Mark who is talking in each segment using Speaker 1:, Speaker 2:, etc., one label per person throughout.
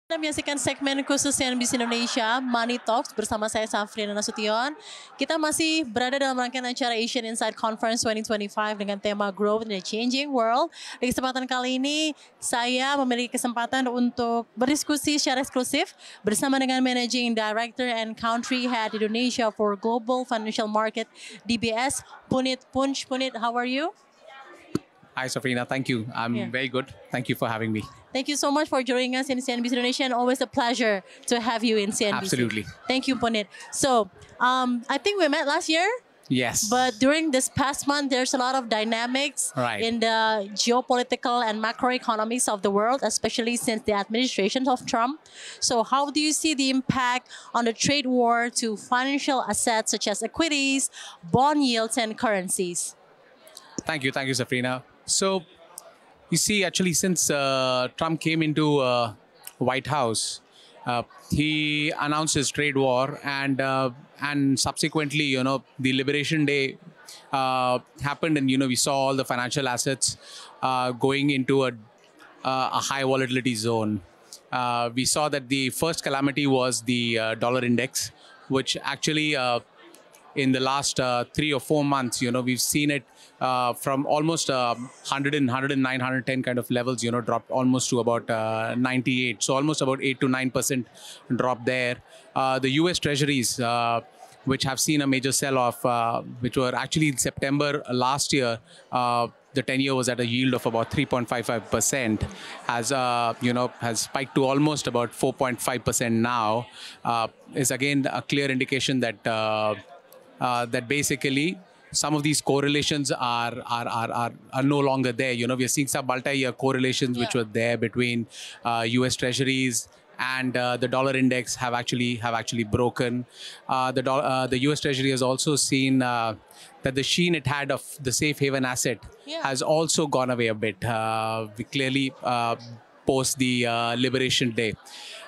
Speaker 1: Anda menyaksikan segmen khusus CNBC Indonesia, Money Talks bersama saya Safrina Nasution. Kita masih berada dalam rangkaian acara Asian Insights Conference 2025 dengan tema Growth in a Changing World. Di kesempatan kali ini, saya memiliki kesempatan untuk berdiskusi secara eksklusif bersama dengan Managing Director and Country Head Indonesia for Global Financial Market, DBS, Puneet Punj. Puneet, how are you?
Speaker 2: Hi, Safrina. Thank you. I'm very good. Thank you for having me.
Speaker 1: Thank you so much for joining us in CNBC Indonesia, and always a pleasure to have you in CNBC.
Speaker 2: Absolutely.
Speaker 1: Thank you, Puneet. So, I think we met last year.
Speaker 2: Yes.
Speaker 1: But during this past month, there's a lot of dynamics in the geopolitical and macroeconomics of the world, especially since the administration of Trump. So how do you see the impact on the trade war to financial assets such as equities, bond yields, and currencies?
Speaker 2: Thank you, Safrina. So, you see, actually, since Trump came into White House, he announced his trade war, and subsequently, the Liberation Day happened, and we saw all the financial assets going into a high volatility zone. We saw that the first calamity was the dollar index, which actually in the last 3 or 4 months, we've seen it from almost 100 and 109, 110 kind of levels, dropped almost to about 98. So almost about 8 to 9% drop there. The US Treasuries, which have seen a major sell-off, which were actually in September last year, the 10-year was at a yield of about 3.55%, has spiked to almost about 4.5% now, is again a clear indication that that basically some of these correlations are no longer there. We are seeing some multi-year correlations which were there between US Treasuries and the dollar index have actually broken. The US Treasury has also seen that the sheen it had of the safe haven asset has also gone away a bit. We clearly post the Liberation Day.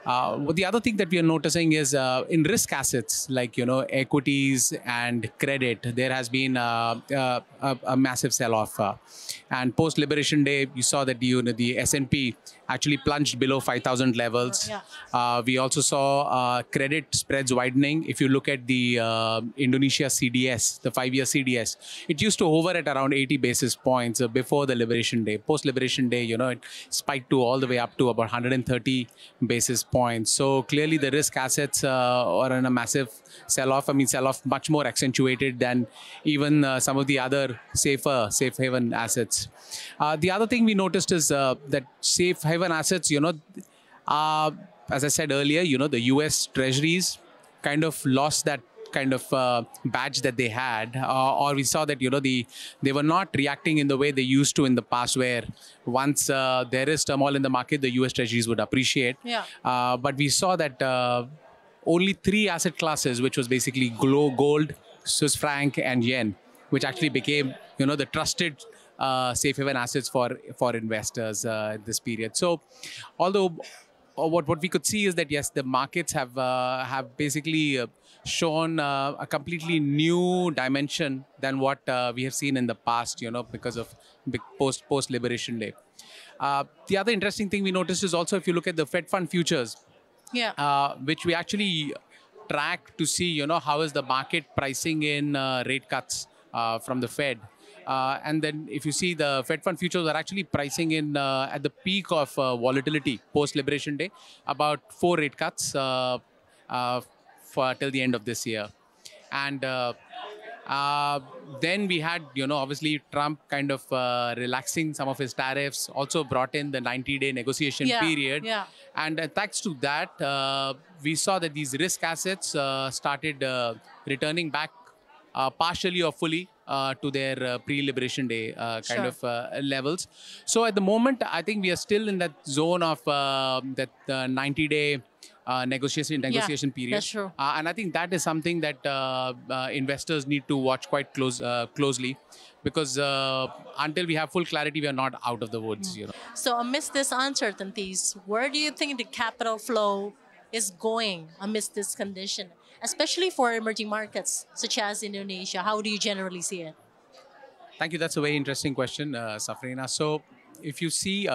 Speaker 2: The other thing that we are noticing is in risk assets like equities and credit, there has been a massive sell-off. And post Liberation Day, you saw that the S&P actually plunged below 5,000 levels. We also saw credit spreads widening. If you look at the Indonesia CDS, the 5-year CDS, it used to hover at around 80 basis points before the Liberation Day. Post Liberation Day, it spiked to all the way up to about 130 basis points. So clearly the risk assets are in a massive sell-off. I mean, sell-off much more accentuated than even some of the other safe haven assets. The other thing we noticed is that safe haven assets, as I said earlier, the US Treasuries kind of lost that kind of badge that they had, or we saw that they were not reacting in the way they used to in the past, where once there is turmoil in the market, the US Treasuries would appreciate. But we saw that only 3 asset classes, which was basically gold, Swiss franc, and yen, which actually became the trusted safe haven assets for investors in this period. So, although what we could see is that yes, the markets have basically shown a completely new dimension than what we have seen in the past, because of post Liberation Day. The other interesting thing we noticed is also if you look at the Fed Fund futures, which we actually track to see, how is the market pricing in rate cuts from the Fed. And then if you see the Fed Fund futures are actually pricing in at the peak of volatility post-Liberation Day, about 4 rate cuts for till the end of this year. And then we had, obviously Trump kind of relaxing some of his tariffs, also brought in the 90-day negotiation period. And thanks to that, we saw that these risk assets started returning back partially or fully to their pre-Liberation Day kind of levels. So at the moment, I think we are still in that zone of that 90-day negotiation period.
Speaker 1: That's true.
Speaker 2: And I think that is something that investors need to watch quite closely, because until we have full clarity, we are not out of the woods.
Speaker 1: So amidst these uncertainties, where do you think the capital flow is going amidst this condition, especially for emerging markets such as Indonesia? How do you generally see it?
Speaker 2: Thank you. That's a very interesting question, Safrina. So if you see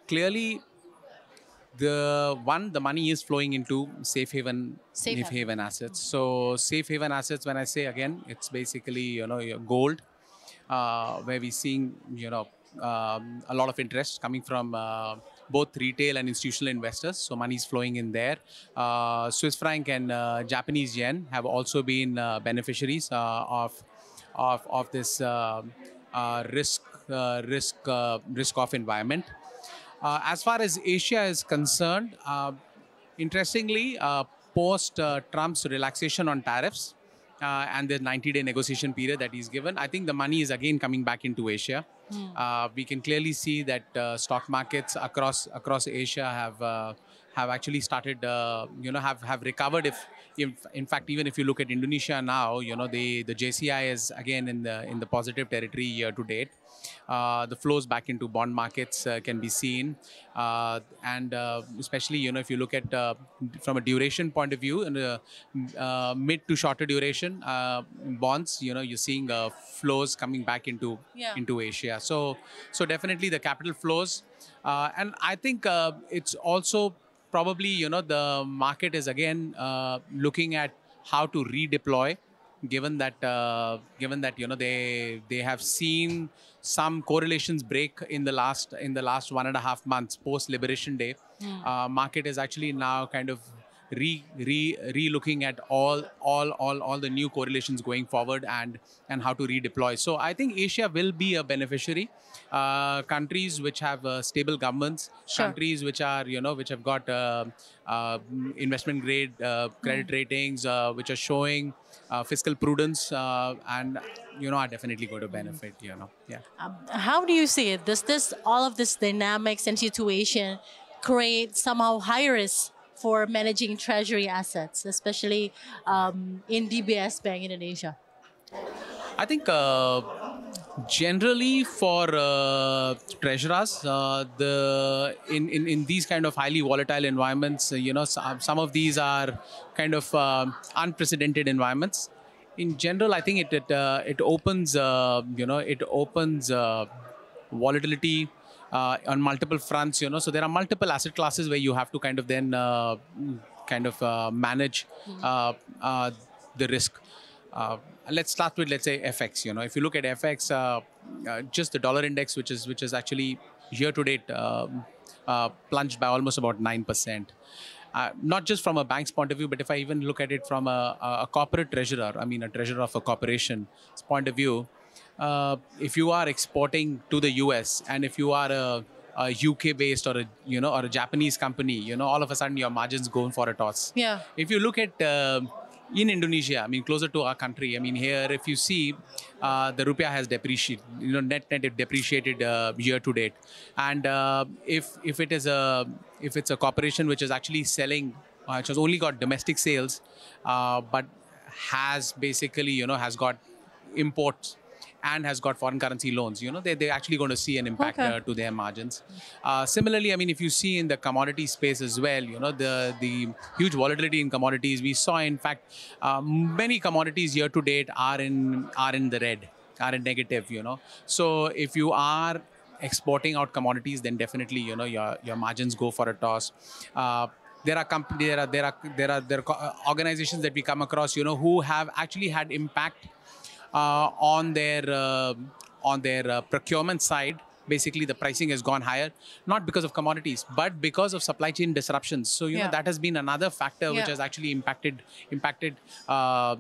Speaker 2: clearly, the money is flowing into safe haven
Speaker 1: Safe
Speaker 2: assets. So safe haven assets, when I say again, it's basically your gold, where we're seeing a lot of interest coming from both retail and institutional investors. So money is flowing in there. Swiss franc and Japanese yen have also been beneficiaries of this risk off environment. As far as Asia is concerned, interestingly, post Trump's relaxation on tariffs and the 90-day negotiation period that he's given, I think the money is again coming back into Asia. We can clearly see that stock markets across Asia have actually started, have recovered. If in fact, even if you look at Indonesia now, the JCI is again in the positive territory year to date. The flows back into bond markets can be seen, and especially if you look at from a duration point of view, in the mid to shorter duration bonds, you're seeing flows coming back into Asia. So definitely the capital flows, and I think it's also probably the market is again looking at how to redeploy, given that they have seen some correlations break in the last 1.5 months post Liberation Day. Market is actually now kind of re-looking at all the new correlations going forward and how to redeploy. So I think Asia will be a beneficiary. Countries which have stable governments, countries which are which have got investment grade credit ratings, which are showing fiscal prudence, and are definitely going to benefit.
Speaker 1: How do you see it? Does all of this dynamics and situation create somehow high risk for managing treasury assets, especially in DBS Bank Indonesia?
Speaker 2: I think generally for treasurers, in these kind of highly volatile environments, some of these are kind of unprecedented environments. In general, I think it opens volatility on multiple fronts. So there are multiple asset classes where you have to kind of then manage the risk. Let's start with, let's say, FX. If you look at FX, just the dollar index, which is actually year to date plunged by almost about 9%. Not just from a bank's point of view, but if I even look at it from a corporate treasurer, I mean a treasurer of a corporation's point of view, if you are exporting to the US and if you are a UK based or a Japanese company, all of a sudden your margins go for a toss.
Speaker 1: Yeah.
Speaker 2: If you look at in Indonesia, I mean, closer to our country, I mean, here, if you see, the rupiah has depreciated, net it depreciated year to date. And if it's a corporation which is actually selling, which has only got domestic sales, but has basically, has got imports and has got foreign currency loans, they're actually going to see an impact to their margins. Similarly, I mean, if you see in the commodity space as well, the huge volatility in commodities, we saw, in fact, many commodities year to date are in the red, are in negative, So if you are exporting out commodities, then definitely, your margins go for a toss. There are organizations that we come across, who have actually had impact on their procurement side. Basically, the pricing has gone higher, not because of commodities, but because of supply chain disruptions. So, that has been another factor which has actually impacted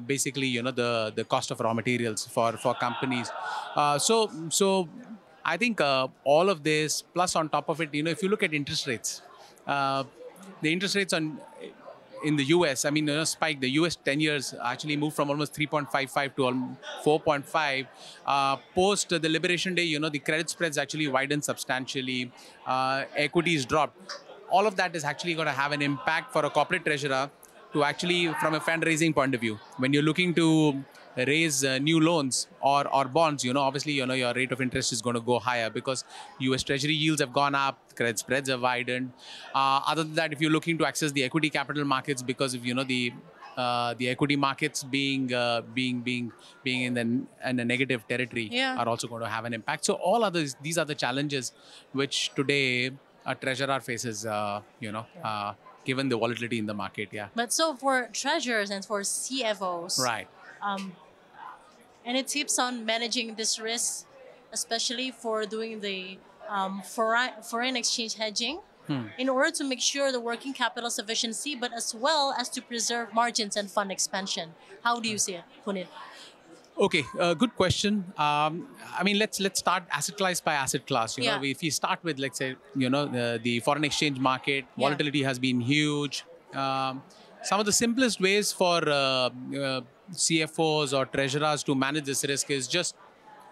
Speaker 2: basically, the cost of raw materials for companies. So I think all of this, plus on top of it, if you look at interest rates, the interest rates in the US, I mean, spike. The US 10 years actually moved from almost 3.55 to 4.5. Post the Liberation Day, the credit spreads actually widened substantially. Equities dropped. All of that is actually going to have an impact for a corporate treasurer to actually, from a fundraising point of view, when you're looking to raise new loans or bonds, obviously, your rate of interest is going to go higher because US Treasury yields have gone up, credit spreads have widened. Other than that, if you're looking to access the equity capital markets because of, the equity markets being in the negative territory are also going to have an impact. So these are the challenges which today a treasurer faces, given the volatility in the market. Yeah.
Speaker 1: But so for treasurers and for CFOs,
Speaker 2: Right.
Speaker 1: any tips on managing this risk, especially for doing the foreign exchange hedging, in order to make sure the working capital sufficiency, but as well as to preserve margins and fund expansion? How do you see it, Puneet?
Speaker 2: Okay, good question. Let's start asset class by asset class. If you start with, let's say, the foreign exchange market, volatility has been huge. Some of the simplest ways for CFOs or treasurers to manage this risk is just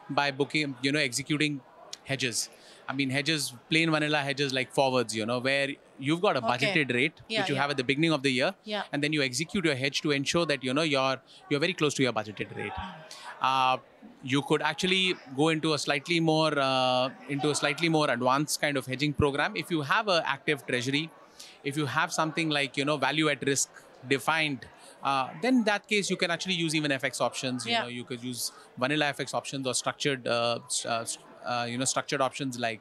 Speaker 2: by executing hedges. Hedges, plain vanilla hedges like forwards, where you've got a budgeted rate, which you have at the beginning of the year, and then you execute your hedge to ensure that, you're very close to your budgeted rate. You could actually go into a slightly more advanced kind of hedging program. If you have an active treasury, if you have something like, value at risk defined, then in that case, you can actually use even FX options. You could use vanilla FX options or structured options like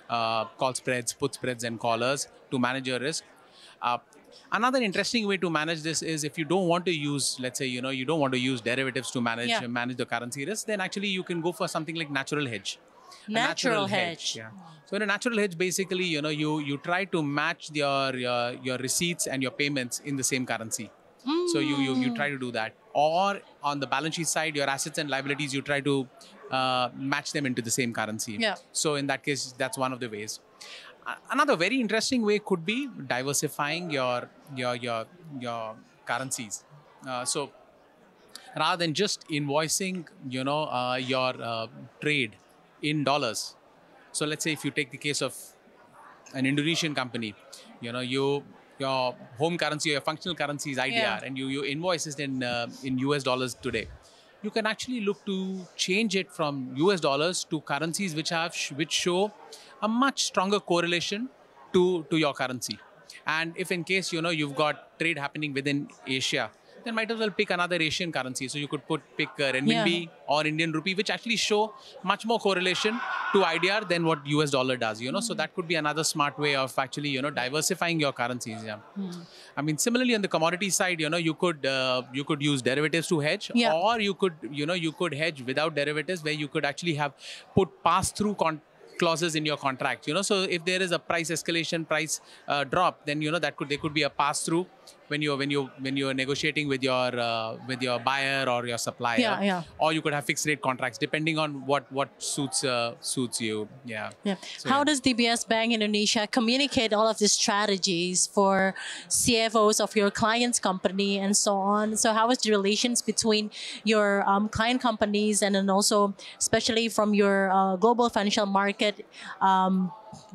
Speaker 2: call spreads, put spreads, and collars to manage your risk. Another interesting way to manage this is if you don't want to use, let's say, you don't want to use derivatives to manage the currency risk, then actually you can go for something like natural hedge.
Speaker 1: Natural hedge.
Speaker 2: Yeah. So in a natural hedge, basically, you try to match your receipts and your payments in the same currency. So you try to do that. Or on the balance sheet side, your assets and liabilities, you try to match them into the same currency. So in that case, that's one of the ways. Another very interesting way could be diversifying your currencies. So rather than just invoicing, your trade in dollars. So let's say if you take the case of an Indonesian company, your home currency or your functional currency is IDR, and you invoice it in US dollars today. You can actually look to change it from US dollars to currencies which show a much stronger correlation to your currency. And if in case you've got trade happening within Asia, then might as well pick another Asian currency. So you could pick renminbi or Indian rupee, which actually show much more correlation to IDR than what US dollar does. So that could be another smart way of actually diversifying your currencies. Similarly on the commodity side, you could use derivatives to hedge, or you could hedge without derivatives, where you could actually put pass-through clauses in your contract. So if there is a price escalation, price drop, then there could be a pass-through when you're negotiating with your buyer or your supplier. Or you could have fixed rate contracts depending on what suits you. So,
Speaker 1: how does DBS Bank Indonesia communicate all of these strategies for CFOs of your client's company and so on? So how is the relations between your client companies and then also especially from your global financial market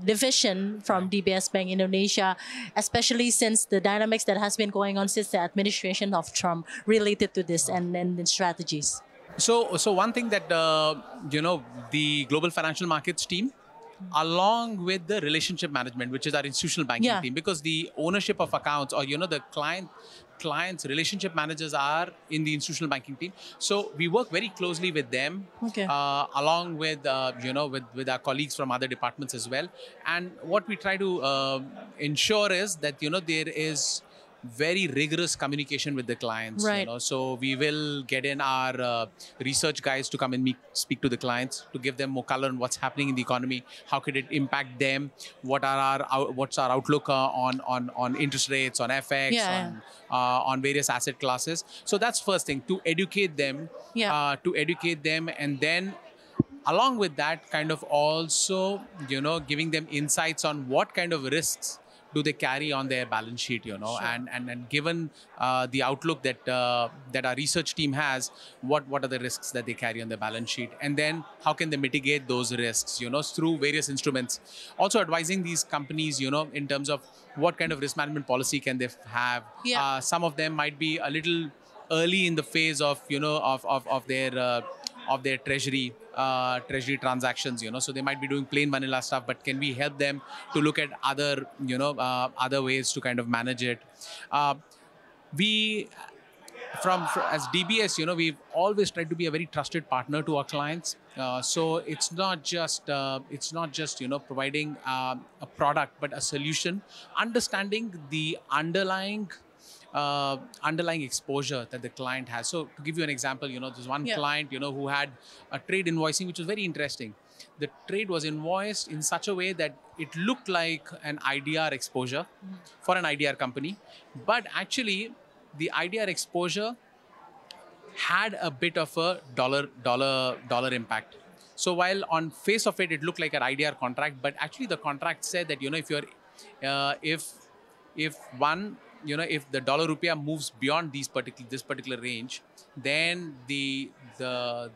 Speaker 1: division from DBS Bank Indonesia, especially since the dynamics that has been going on since the administration of Trump related to this and the strategies?
Speaker 2: So one thing that the global financial markets team, along with the relationship management, which is our institutional banking team, because the ownership of accounts or the clients relationship managers are in the institutional banking team. So we work very closely with them, along with with our colleagues from other departments as well. And what we try to ensure is that there is very rigorous communication with the clients. So we will get in our research guys to come and speak to the clients to give them more color on what's happening in the economy, how could it impact them, what's our outlook on interest rates, on FX, on various asset classes. So that's first thing, to educate them, and then along with that, kind of also giving them insights on what kind of risks do they carry on their balance sheet, and given the outlook that our research team has, what are the risks that they carry on their balance sheet, and then how can they mitigate those risks, through various instruments. Also advising these companies, in terms of what kind of risk management policy can they have. Some of them might be a little early in the phase of their treasury transactions, so they might be doing plain vanilla stuff, but can we help them to look at other ways to kind of manage it? as DBS, we've always tried to be a very trusted partner to our clients. So it's not just providing a product, but a solution, understanding the underlying exposure that the client has. So to give you an example, there's one client, who had a trade invoicing, which was very interesting. The trade was invoiced in such a way that it looked like an IDR exposure for an IDR company, but actually the IDR exposure had a bit of a dollar impact. So while on face of it, it looked like an IDR contract, but actually the contract said that, if you're, if the dollar rupiah moves beyond this particular range, then the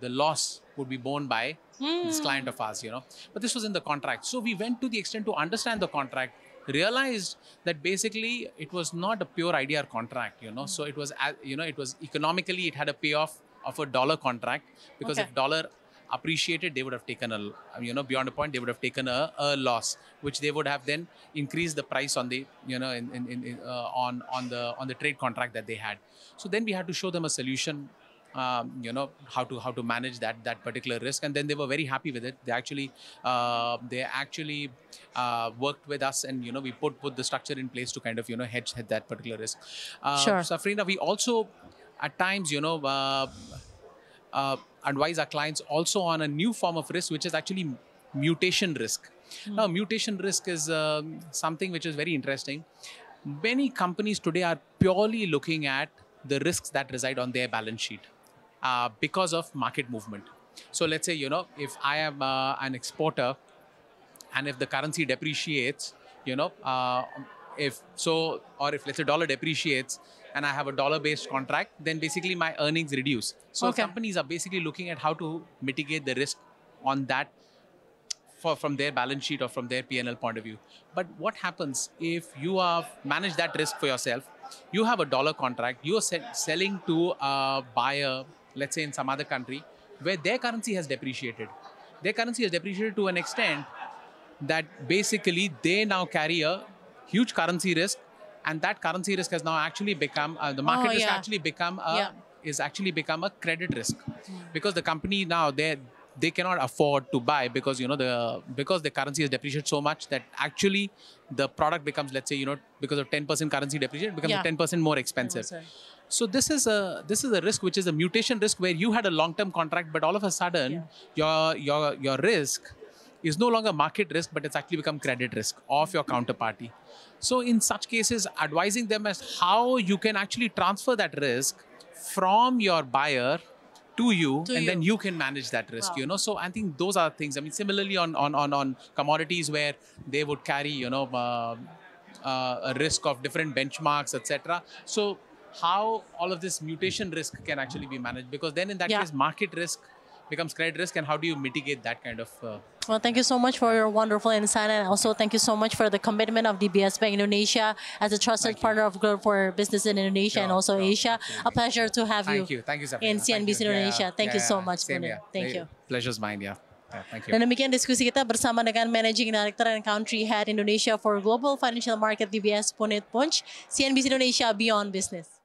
Speaker 2: loss would be borne by this client of ours, But this was in the contract. So we went to the extent to understand the contract, realized that basically it was not a pure IDR contract, So it was, it was economically, it had a payoff of a dollar contract, because if dollar appreciated, they would have taken beyond a point, they would have taken a loss, which they would have then increased the price on the, on the trade contract that they had. So then we had to show them a solution, how to manage that particular risk, and then they were very happy with it. They actually worked with us, and we put the structure in place to kind of hedge that particular risk.
Speaker 1: Sure.
Speaker 2: Safrina, we also at times advise our clients also on a new form of risk, which is actually mutation risk. Now, mutation risk is something which is very interesting. Many companies today are purely looking at the risks that reside on their balance sheet because of market movement. So let's say, if I am an exporter, and if the currency depreciates, if let's say dollar depreciates, and I have a dollar-based contract, then basically my earnings reduce. So companies are basically looking at how to mitigate the risk on that from their balance sheet or from their P&L point of view. But what happens if you have managed that risk for yourself? You have a dollar contract, you are selling to a buyer, let's say in some other country, where their currency has depreciated. Their currency has depreciated to an extent that basically they now carry a huge currency risk, and that currency risk has now actually become the market risk actually become a credit risk, because the company now they cannot afford to buy, because because the currency has depreciated so much that actually the product becomes, let's say, because of 10% currency depreciation, becomes 10% more expensive. 10%. So this is a risk which is a mutation risk, where you had a long-term contract, but all of a sudden your risk is no longer market risk, but it's actually become credit risk of your counterparty. So in such cases, advising them as how you can actually transfer that risk from your buyer to you, and then you can manage that risk, So I think those are things. I mean, similarly on commodities, where they would carry, a risk of different benchmarks, etc. So how all of this mutation risk can actually be managed, because then in that case, market risk becomes credit risk, and how do you mitigate that kind of...
Speaker 1: Well, thank you so much for your wonderful insight, and also thank you so much for the commitment of DBS Bank Indonesia as a trusted partner of growth for business in Indonesia and also Asia. A pleasure to have you.
Speaker 2: Thank you,
Speaker 1: in CNBC Indonesia. Thank you so much, Puneet. Thank you.
Speaker 2: Pleasure's mine, thank you.
Speaker 1: Dan demikian diskusi kita bersama dengan Managing Director and Country Head Indonesia for Global Financial Market DBS Puneet Punj, CNBC Indonesia Beyond Business.